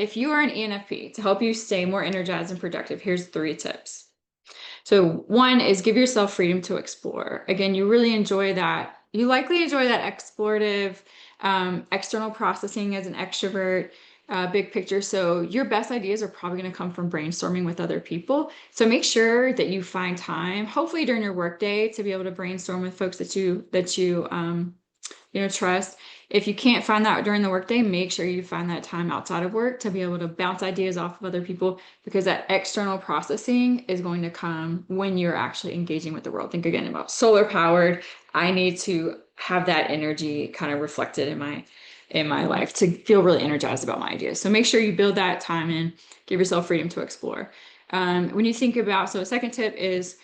if you are an ENFP, to help you stay more energized and productive, here's 3 tips. So one is give yourself freedom to explore. Again, you really enjoy that. You likely enjoy that explorative, external processing as an extrovert, big picture. So your best ideas are probably going to come from brainstorming with other people. So make sure that you find time, hopefully during your workday, to be able to brainstorm with folks that you trust. If you can't find that during the workday, make sure you find that time outside of work to be able to bounce ideas off of other people, because that external processing is going to come when you're actually engaging with the world. Think again about solar powered. I need to have that energy kind of reflected in my life to feel really energized about my ideas. So make sure you build that time in, give yourself freedom to explore. When you think about, so a second tip is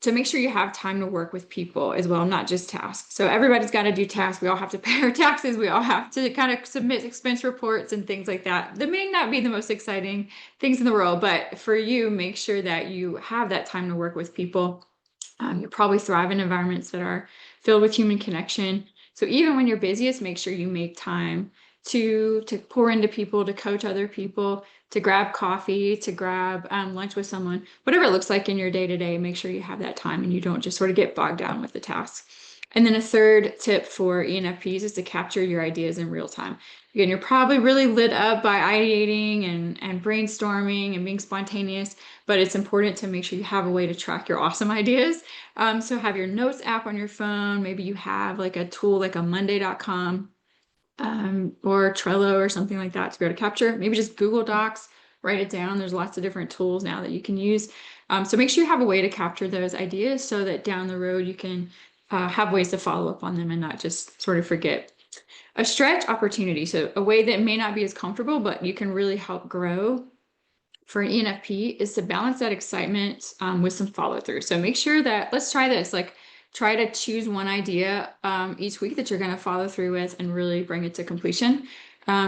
to make sure you have time to work with people as well, not just tasks. So everybody's got to do tasks. We all have to pay our taxes. We all have to kind of submit expense reports and things like that. That may not be the most exciting things in the world, but for you, make sure that you have that time to work with people. You probably thrive in environments that are filled with human connection. So even when you're busiest, make sure you make time to pour into people, to coach other people, to grab coffee, to grab lunch with someone, whatever it looks like in your day-to-day, make sure you have that time and you don't just sort of get bogged down with the tasks. And then a third tip for ENFPs is to capture your ideas in real time. Again, you're probably really lit up by ideating and brainstorming and being spontaneous, but it's important to make sure you have a way to track your awesome ideas. So have your notes app on your phone. Maybe you have like a tool like a monday.com or Trello or something like that to be able to capture. Maybe just Google Docs, write it down. There's lots of different tools now that you can use. So make sure you have a way to capture those ideas so that down the road you can have ways to follow up on them and not just sort of forget. A stretch opportunity, so a way that may not be as comfortable, but you can really help grow for an ENFP, is to balance that excitement with some follow through. So make sure that, let's try this, like try to choose one idea each week that you're going to follow through with and really bring it to completion.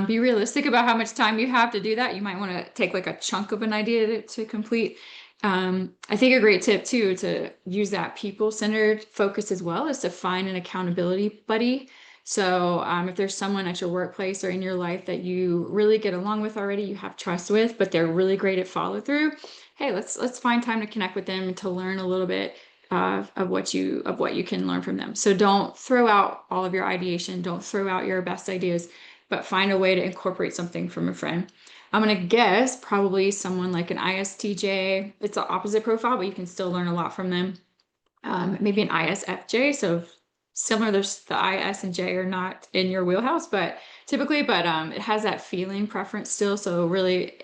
Be realistic about how much time you have to do that. You might want to take like a chunk of an idea to complete. I think a great tip too, to use that people-centered focus as well, is to find an accountability buddy. So if there's someone at your workplace or in your life that you really get along with already, you have trust with, but they're really great at follow through, hey, let's find time to connect with them to learn a little bit of what you can learn from them. So don't throw out all of your ideation, don't throw out your best ideas, but find a way to incorporate something from a friend. I'm going to guess probably someone like an ISTJ. It's the opposite profile, but you can still learn a lot from them. Maybe an ISFJ. So similar, the IS and J are not in your wheelhouse, but typically, it has that feeling preference still. So really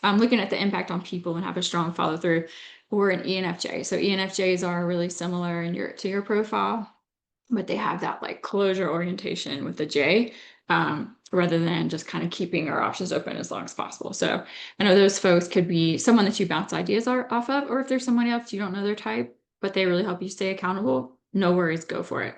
looking at the impact on people and have a strong follow through. Or an ENFJ. So ENFJs are really similar to your profile, but they have that like closure orientation with the J, rather than just kind of keeping our options open as long as possible. So I know those folks could be someone that you bounce ideas off of, or if there's someone else you don't know their type, but they really help you stay accountable, no worries, go for it.